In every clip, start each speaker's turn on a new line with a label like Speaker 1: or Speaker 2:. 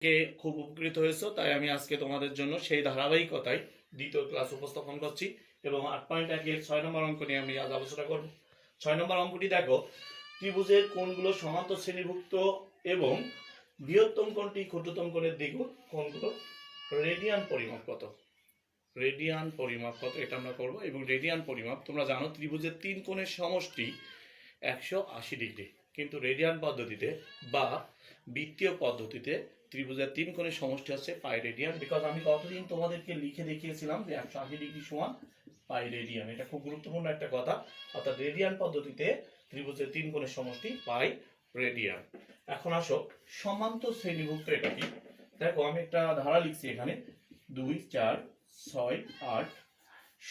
Speaker 1: কে খুব উপকৃত হয়েছো, তাই আমি আজকে তোমাদের জন্য সেই ধারাবাহিকতায় দ্বিতীয় ক্লাস উপস্থাপন করছি এবং 8.1 এর 6 নম্বর অঙ্ক নিয়ে আমি আজ আলোচনা করব। 6 নম্বর অঙ্কটি দেখো, ত্রিভুজের কোণগুলো সমান্তর শ্রেণীভুক্ত এবং বৃহত্তম কোণটি ক্ষুদ্রতম কোণের দ্বিগুণ, কোণগুলো রেডিয়ান পরিমাপ কত? রেডিয়ান পরিমাপ কত এটা আমরা করব। এবং রেডিয়ান পরিমাপ তোমরা জানো ত্রিভুজের তিন কোণের সমষ্টি 180 ডিগ্রি, কিন্তু রেডিয়ান পদ্ধতিতে বা বৃত্তীয় পদ্ধতিতে ত্রিভুজের তিন কোণের সমষ্টি হচ্ছে পাই রেডিয়ান। বিকজ আমি কতদিন তোমাদেরকে লিখে দেখিয়েছিলাম যে 180 ডিগ্রি সমান পাই রেডিয়ান, এটা খুব গুরুত্বপূর্ণ একটা কথা। অর্থাৎ রেডিয়ান পদ্ধতিতে ত্রিভুজের তিন কোণের সমষ্টি পাই রেডিয়ান। এখন আসো সমান্তর শ্রেণীভুক্ত এটা কি। দেখো আমি একটা ধারা লিখছি এখানে 2, 4, 6, 8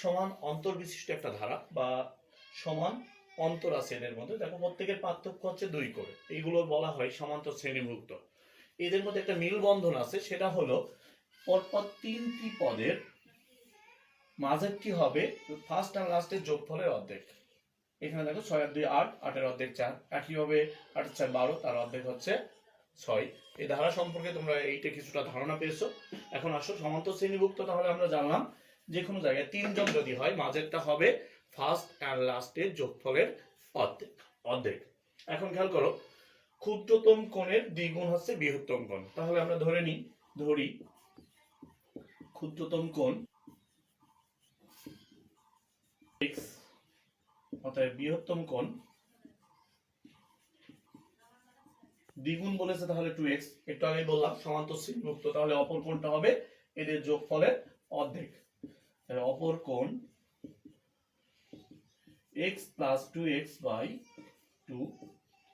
Speaker 1: সমান অন্তর বিশিষ্ট একটা ধারা বা সমান অন্তর আছে এদের মধ্যে। দেখো প্রত্যেকের পার্থক্য হচ্ছে 2 করে, এইগুলো বলা হয় সমান্তর শ্রেণীভুক্ত। এদের মধ্যে একটা মিল বন্ধন আছে, সেটা হলো পরপর তিনটি পদের মাঝেরটি হবে ফার্স্ট আর লাস্টের যোগফলের অর্ধেক। এখানে দেখো 6 আর 2 8, 8 এর অর্ধেক 4, একইভাবে 8 আর 4 12, তার অর্ধেক হচ্ছে 6। এই ধারা সম্পর্কে তোমরা এইটা কিছুটা ধারণা পেয়েছো। এখন আসো সমান্তর শ্রেণীভুক্ত, তাহলে আমরা জানলাম যে কোনো জায়গায় তিনজন যদি হয় মাঝেরটা হবে ফার্স্ট আর লাস্টের যোগফলের অর্ধেক অর্ধেক। এখন খেয়াল করো, ক্ষুদ্রতম কোণের দ্বিগুণ হচ্ছে বৃহত্তম কোণ। তাহলে আমরা ধরি ক্ষুদ্রতম কোণ x, অতএব বৃহত্তম কোণ দ্বিগুণ বলেছে, তাহলে 2x। একটু আগে বললাম সমান্তর শ্রেণীভুক্ত, তাহলে অপর কোণটা হবে এদের যোগফলের অর্ধেক। তাহলে অপর কোণ x plus 2x by 2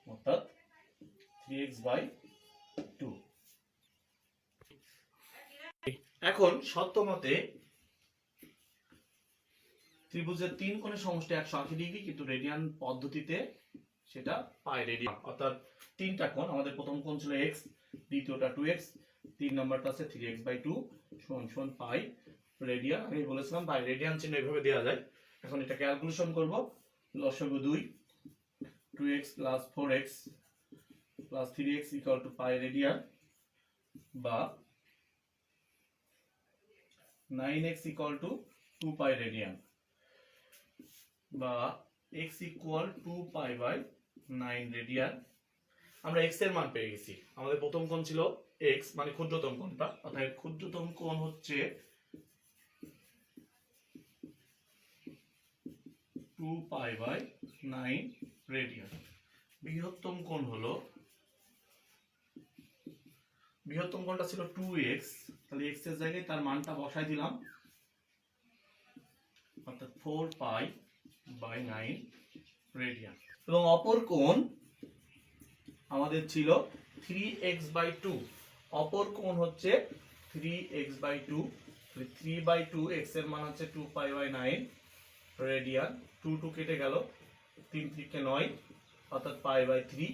Speaker 1: অর্থাৎ 3x by 2। এখন শর্ত মতে ত্রিভুজের তিন কোণের সমষ্টি 180 ডিগ্রি, কিন্তু রেডিয়ান পদ্ধতিতে সেটা পাই রেডিয়ান। অর্থাৎ তিনটা কোণ, আমাদের প্রথম কোণ ছিল x, দ্বিতীয়টা 2x, তিন নম্বরটা আছে 3x by 2 সমান সমান পাই রেডিয়ান। আমি বলেছিলাম পাই রেডিয়ান চিহ্ন এভাবে দেওয়া যায়। এখন এটা ক্যালকুলেশন করব। লসাগু 2, 2x plus 4x plus 3x equal to pi radian, বা 9x equal to 2 pi radian, বা x equal 2 pi by 9 radian. আমরা x এর মান পেয়ে গেছি। আমাদের প্রথম কোণ ছিল x, মানে ক্ষুদ্রতম কোণটা, অর্থাৎ ক্ষুদ্রতম কোণ হচ্ছে 2 পাই by 9 রেডিয়ান। বৃহত্তম কোণ হলো, বৃহত্তম কোণটা ছিল 2x, তাহলে x এর জায়গায় তার মানটা বসাই দিলাম, অর্থাৎ 4 পাই by 9 রেডিয়ান। এবং অপর কোণ আমাদের ছিল 3x by 2, অপর কোণ হচ্ছে 3x by 2, 3 by 2, x এর মান হচ্ছে 2 পাই by 9 রেডিয়ান। 2 2 কেটে গেল, 3 3 কে 9, অর্থাৎ পাই by 3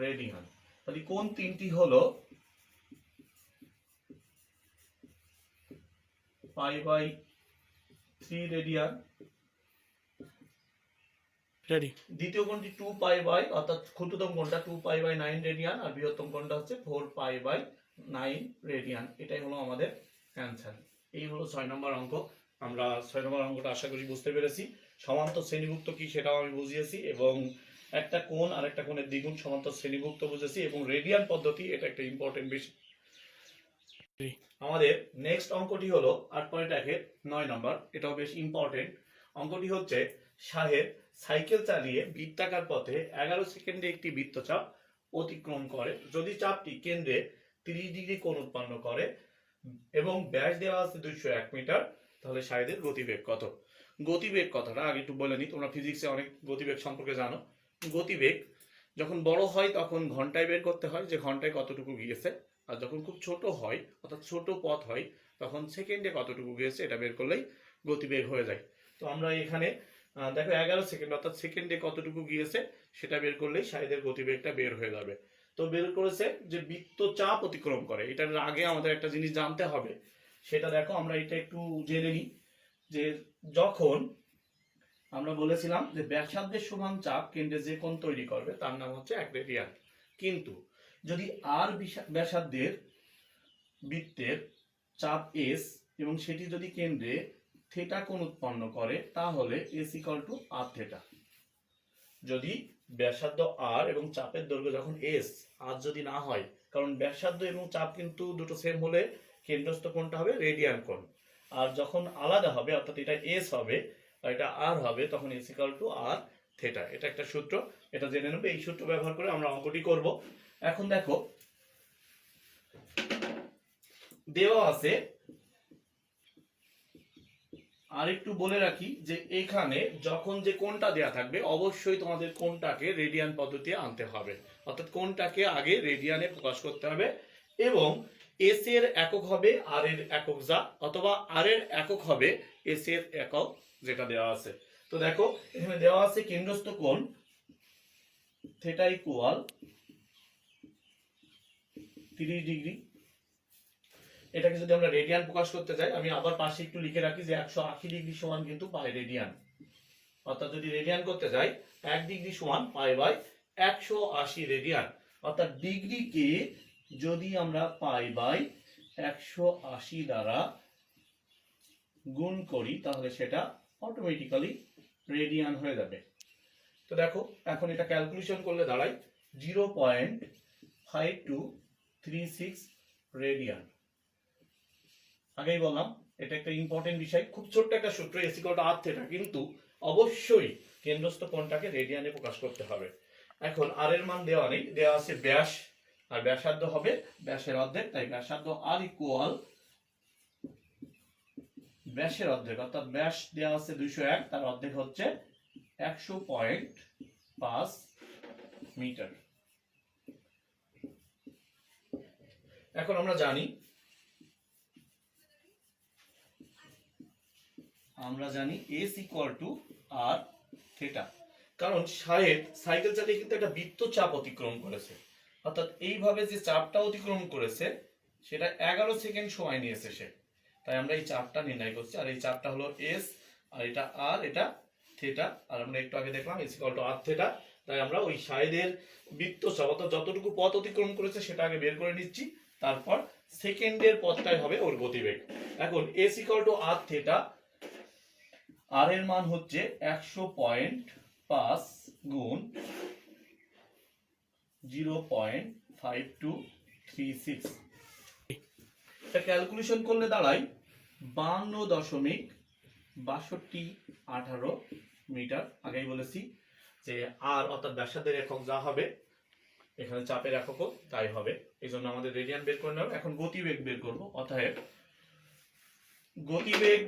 Speaker 1: রেডিয়ান। তাহলে কোণ তিনটি হলো পাই by 3 রেডিয়ান। দ্বিতীয় কোণটি 2 পাই বাই, অর্থাৎ ক্ষুদ্রতম কোণটা 2 পাই বাই 9 রেডিয়ান, আর বৃহত্তম কোণটা হচ্ছে 4 পাই বাই 9 রেডিয়ান। এটাই হলো আমাদের অ্যান্সার। এই হলো 6 নম্বর অঙ্ক। আমরা 6 নম্বর অঙ্কটা আশা করি বুঝতে পেরেছি। সমান্তর শ্রেণীভুক্ত কি সেটাও আমি বুঝিয়েছি, এবং একটা কোণ আর একটা কোণের দ্বিগুণ সমান্তর শ্রেণীভুক্ত বুঝেছি, এবং রেডিয়ান পদ্ধতি এটা একটা ইম্পর্টেন্ট বিষয়। আমাদের নেক্সট অঙ্কটি হলো 8.1 এর 9 নম্বর। এটাও বেশ ইম্পর্টেন্ট। অঙ্কটি হচ্ছে শাহেদ সাইকেল চালিয়ে বৃত্তাকার পথে 11 সেকেন্ডে একটি বৃত্তচাপ অতিক্রম করে। যদি চাপটি কেন্দ্রে 30 ডিগ্রি কোণ উৎপন্ন করে এবং ব্যাস দেওয়া আছে 201 মিটার, তাহলে শাহেদের গতিবেগ কত? গতিবেগ কথাটা আগে একটু বলে নিই, তোমরা ফিজিক্সে অনেক গতিবেগ সম্পর্কে জানো। গতিবেগ যখন বড় হয় তখন ঘন্টায় বের করতে হয় যে ঘন্টায় কতটুকু গিয়েছে, আর যখন খুব ছোট হয় অর্থাৎ ছোট পথ হয় তখন সেকেন্ডে কতটুকু গিয়েছে এটা বের করলেই গতিবেগ হয়ে যায়। তো আমরা এখানে দেখো 11 সেকেন্ড, অর্থাৎ সেকেন্ডে কতটুকু গিয়েছে সেটা বের করলেই শাহেদের গতিবেগটা বের হয়ে যাবে। তো বের করেছে যে বৃত্তচাপ অতিক্রম করে। এটার আগে আমাদের একটা জিনিস জানতে হবে, সেটা দেখো আমরা এটা একটু জেনে নিই। যে যখন আমরা বলেছিলাম যে ব্যাসার্ধের সমান চাপ কেন্দ্রে যে কোণ তৈরি করবে তার নাম হচ্ছে 1 রেডিয়ান, কিন্তু যদি আর ব্যাসার্ধের বৃত্তের চাপ এস এবং সেটি যদি কেন্দ্রে থিটা কোণ উৎপন্ন করে তাহলে S equal to R theta. যদি ব্যাসার্ধ আর এবং চাপের দৈর্ঘ্য যখন এস আর যদি না হয়, কারণ ব্যাসার্ধ এবং চাপ কিন্তু দুটো সেম হলে কেন্দ্রস্থ কোণটা হবে রেডিয়ান কোণ, আর যখন আলাদা হবে অর্থাৎ এটা এস হবে আর এটা আর হবে তখন S equal to R theta. এটা একটা সূত্র, এটা জেনে নেবে। এই সূত্র ব্যবহার করে আমরা অঙ্কটি করব। এখন দেখো দেওয়া আছে, আর একটু বলে রাখি যে এখানে যখন যে কোণটা দেয়া থাকবে অবশ্যই তোমাদের কোণটাকে রেডিয়ান পদ্ধতি আনতে হবে, অর্থাৎ কোণটাকে আগে রেডিয়ানে প্রকাশ করতে হবে এবং এস এর একক হবে আর এর একক যা, অথবা আর এর একক হবে এস এর একক যেটা দেওয়া আছে। তো দেখো এখানে দেওয়া আছে কেন্দ্রস্থ কোণ থিটা ইকুয়াল 30 ডিগ্রি। এটাকে যদি আমরা রেডিয়ান প্রকাশ করতে যাই, আমি আবার পাশে একটু লিখে রাখি যে 180 ডিগ্রি সমান কিন্তু পাই রেডিয়ান, অর্থাৎ যদি রেডিয়ান করতে যাই 1 ডিগ্রি সমান পাই বাই 180 রেডিয়ান, অর্থাৎ ডিগ্রিকে যদি আমরা পাই বাই 180 দ্বারা গুণ করি তাহলে সেটা অটোমেটিক্যালি রেডিয়ান হয়ে যাবে। তো দেখো এখন এটা ক্যালকুলেশন করলে দাঁড়ায় 0.5236 রেডিয়ান। আগেই বললাম এটা একটা ইম্পর্টেন্ট বিষয়, খুব ছোট্ট একটা সূত্র S equal to R theta, কিন্তু অবশ্যই কেন্দ্রস্থ কোণটাকে রেডিয়ানে প্রকাশ করতে হবে। এখন আর এর মান দেওয়া নেই, দেওয়া আছে ব্যাস আর ব্যাসার্ধ হবে ব্যাসের অর্ধেক, তাই ব্যাসার্ধ আর ইকুয়াল ব্যাসের অর্ধেক, অর্থাৎ ব্যাস দেওয়া আছে 201, তার অর্ধেক হচ্ছে 100.5 মিটার। এখন আমরা জানি S equal to R theta, কারণ সাইকেল চালিয়ে কিন্তু একটা বৃত্ত চাপ অতিক্রম করেছে, অর্থাৎ এইভাবে যে চাপটা অতিক্রম করেছে সেটা 11 সেকেন্ড সময় নিয়েছে সে, তাই আমরা এই চাপটা নির্ণয় করছি। আর এই চাপটা হলো এস আর এটা আর এটা থিটা, আর আমরা একটু আগে দেখলাম S equal to R theta, তাই আমরা ওই সাইডের বৃত্ত চাপ অর্থাৎ যতটুকু পথ অতিক্রম করেছে সেটা আগে বের করে নিচ্ছি, তারপর সেকেন্ডের পথটাই হবে ওর গতিবেগ। এখন S equal to R theta, R এর মান হচ্ছে 100.5 গুণ 0.5236, এটা ক্যালকুলেশন করলে দাঁড়ায় 52.6218 মিটার। আগেই বলেছি যে আর অর্থাৎ ব্যাসার্ধের একক যা হবে এখানে চাপের এককও তাই হবে, এই জন্য আমাদের রেডিয়ান বের করে নেব। এখন গতিবেগ বের করব, অতএব গতিবেগ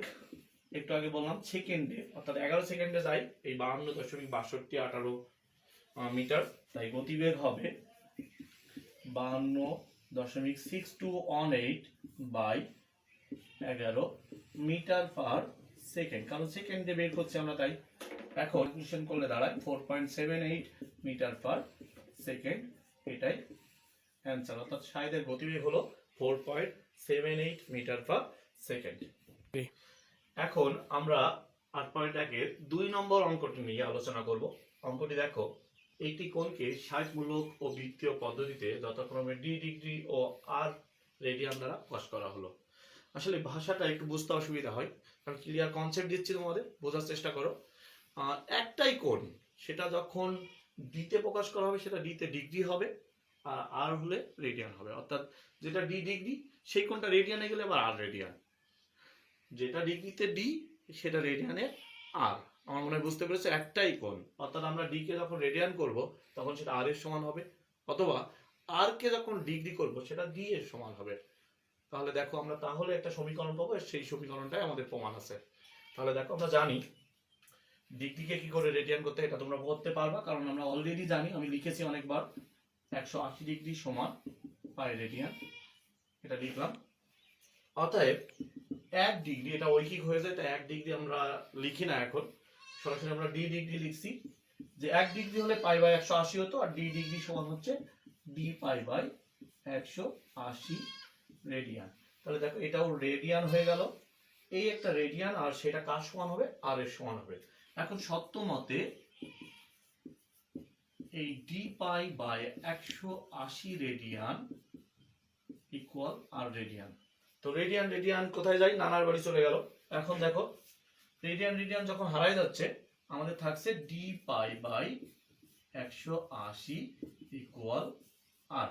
Speaker 1: একটু আগে বললাম সেকেন্ডে, অর্থাৎ 11 সেকেন্ডে যাই এই 52.6218 মিটার, তাই গতিবেগ হবে 52.6218 বাই 11 মিটার পার সেকেন্ড, কারণ সেকেন্ডে বের করছি আমরা তাই। এখন ক্যালকুলেশন করলে দাঁড়ায় 4.78 মিটার পার সেকেন্ড, এটাই অ্যান্সার, অর্থাৎ সাইদের গতিবেগ হলো 4.78 মিটার পার সেকেন্ড। এখন আমরা 8.1 এর 2 নম্বর অঙ্কটি নিয়ে আলোচনা করব। অঙ্কটি দেখো, একটি কোণকে 60-মূলক ও বৃত্তীয় পদ্ধতিতে যথাক্রমে ডি ডিগ্রি ও আর রেডিয়ান দ্বারা প্রকাশ করা হলো। আসলে ভাষাটা একটু বুঝতে অসুবিধা হয়, কারণ ক্লিয়ার কনসেপ্ট দিচ্ছি তোমাদের, বোঝার চেষ্টা করো। একটাই কোণ, সেটা যখন ডিতে প্রকাশ করা হবে সেটা ডিতে ডিগ্রি হবে, আর হলে রেডিয়ান হবে, অর্থাৎ যেটা ডি ডিগ্রি সেই কোণটা রেডিয়ানে গেলে আবার আর রেডিয়ান, যেটা ডিগ্রিতে ডি সেটা রেডিয়ানে আর। আমার মনে হয় বুঝতে পেরেছো, একটাই কোণ, অর্থাৎ আমরা ডি কে যখন রেডিয়ান করব তখন সেটা আর এর সমান হবে, অথবা আর কে যখন ডিগ্রি করব সেটা ডি এর সমান হবে। তাহলে দেখো আমরা তাহলে একটা সমীকরণ পাবো, সেই সমীকরণটাই আমাদের প্রমাণ আছে। তাহলে দেখো আমরা জানি ডিগ্রিকে কি করে রেডিয়ান করতে, এটা তোমরা করতে পারবা, কারণ আমরা অলরেডি জানি, আমি লিখেছি অনেকবার 180 ডিগ্রি সমান পাই রেডিয়ান, এটা লিখলাম। অতএব 1 ডিগ্রি, এটা ঐকিক হয়ে যায়, তাই 1 ডিগ্রি আমরা লিখি না, এখন সরাসরি আমরা ডি ডিগ্রি লিখছি, যে 1 ডিগ্রি হলে পাই বাই 180 হতো, আর ডি ডিগ্রি সমান হচ্ছে ডি পাই বাই 180 রেডিয়ান। তাহলে দেখো এটাও রেডিয়ান হয়ে গেল, এই একটা রেডিয়ান, আর সেটা কার সমান হবে, আর এর সমান হবে। এখন সত্য মতে এই D pi by 180 radian equal R radian. তো রেডিয়ান রেডিয়ান কোথায় যায়, নানার বাড়ি চলে গেল। এখন দেখো রেডিয়ান রেডিয়ান যখন হারাই যাচ্ছে আমাদের থাকছে ডি পাই বাই 180 ইকুয়াল আর।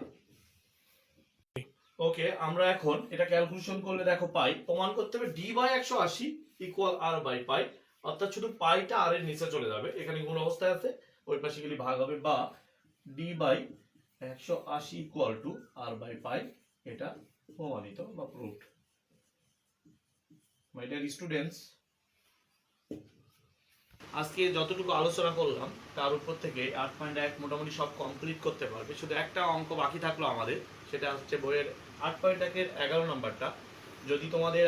Speaker 1: ওকে, আমরা এখন এটা ক্যালকুলেশন করলে দেখো পাই, প্রমাণ করতে হবে D by 180 equal R by pi, অর্থাৎ শুধু পাইটা আর এর নিচে চলে যাবে, এখানে গুণ অবস্থায় আছে, ওই পাশে গেলে ভাগ হবে, বা D by 180 equal to R by pi, এটা প্রমাণিত বা প্রুভড। মাই ডিয়ার স্টুডেন্টস, আজকে যতটুকু আলোচনা করলাম তার উপর থেকে 8.1 মোটামুটি সব কমপ্লিট করতে পারবে। শুধু একটা অঙ্ক বাকি থাকলো আমাদের, সেটা হচ্ছে বইয়ের 8.1 এর 11 নম্বরটা। যদি তোমাদের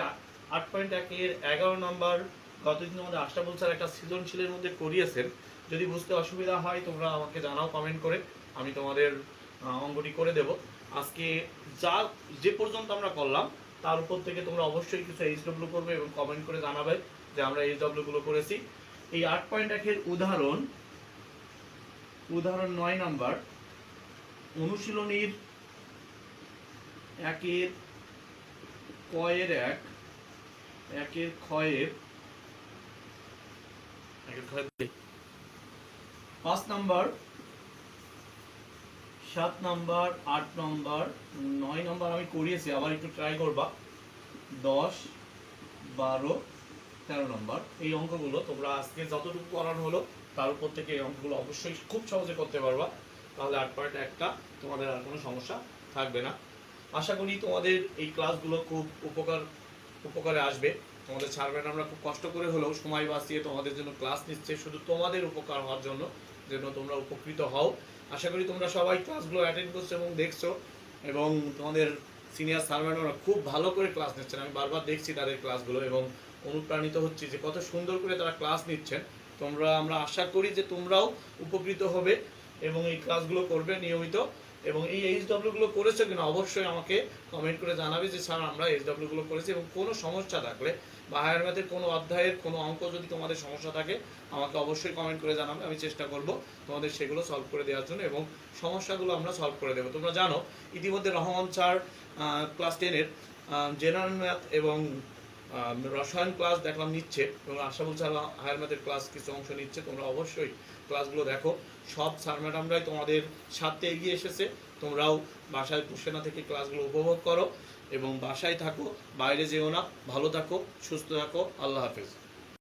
Speaker 1: 8.1 এর 11 নম্বর গতদিন তোমাদের আশরাফুল স্যার একটা সৃজনশীলের মধ্যে করিয়েছেন, যদি বুঝতে অসুবিধা হয় তোমরা আমাকে জানাও কমেন্ট করে, আমি তোমাদের অঙ্কটি করে দেব। আজকে যে পর্যন্ত আমরা করলাম তার উপর থেকে তোমরা অবশ্যই কিছু এইচডব্লিউ করবে এবং কমেন্ট করে জানাবে যে আমরা এইচডব্লিউ গুলো করেছি। এই 8.1 এর উদাহরণ 9 নাম্বার অনুশীলনীর 1 এর 5 নাম্বার, 7 নাম্বার, 8 নাম্বার, 9 নাম্বার আমি করিয়েছি, আবার একটু ট্রাই করবা। 10, 12, 13 নম্বর এই অঙ্কগুলো তোমরা আজকে যতটুকু করানো হলো তার উপর থেকে এই অঙ্কগুলো অবশ্যই খুব সহজে করতে পারবা, তাহলে 8.1টা তোমাদের আর কোনো সমস্যা থাকবে না। আশা করি তোমাদের এই ক্লাসগুলো খুব উপকারে আসবে। তোমাদের স্যার ম্যাডামরা খুব কষ্ট করে হলেও সময় বাঁচিয়ে তোমাদের জন্য ক্লাস নিচ্ছে, শুধু তোমাদের উপকার হওয়ার জন্য, যেন তোমরা উপকৃত হও। আশা করি তোমরা সবাই ক্লাসগুলো অ্যাটেন্ড করছো এবং দেখছো, এবং তোমাদের সিনিয়র স্যার ম্যাডামরা খুব ভালো করে ক্লাস নিচ্ছেন। আমি বারবার দেখছি তাদের ক্লাসগুলো এবং অনুপ্রাণিত হচ্ছি যে কত সুন্দর করে তারা ক্লাস নিচ্ছেন। আমরা আশা করি যে তোমরাও উপকৃত হবে এবং এই ক্লাসগুলো করবে নিয়মিত, এবং এই এইচডব্লিউ গুলো করেছো কিনা অবশ্যই আমাকে কমেন্ট করে জানাবে যে স্যার আমরা এইচডব্লিউ গুলো করেছি, এবং কোনো সমস্যা থাকলে বা হায়ার ম্যাথের কোনো অধ্যায়ের কোনো অঙ্ক যদি তোমাদের সমস্যা থাকে আমাকে অবশ্যই কমেন্ট করে জানাবে, আমি চেষ্টা করব তোমাদের সেগুলো সলভ করে দেওয়ার জন্য, এবং সমস্যাগুলো আমরা সলভ করে দেবো। তোমরা জানো ইতিমধ্যে রহমান স্যার ক্লাস 10-এর জেনারেল ম্যাথ এবং রসায়ন ক্লাস দেখলাম নিচ্ছে, এবং আশরাফুল স্যার হায়ার ম্যাথের ক্লাস কিছু অংশ নিচ্ছে। তোমরা অবশ্যই ক্লাসগুলো দেখো, সব স্যার ম্যাডামরাই তোমাদের সাথে এগিয়ে এসেছে। তোমরাও বাসায় বসে না থেকে ক্লাসগুলো উপভোগ করো এবং বাসায় থাকো, বাইরে যেও না। ভালো থাকো, সুস্থ থাকো, আল্লাহ হাফেজ।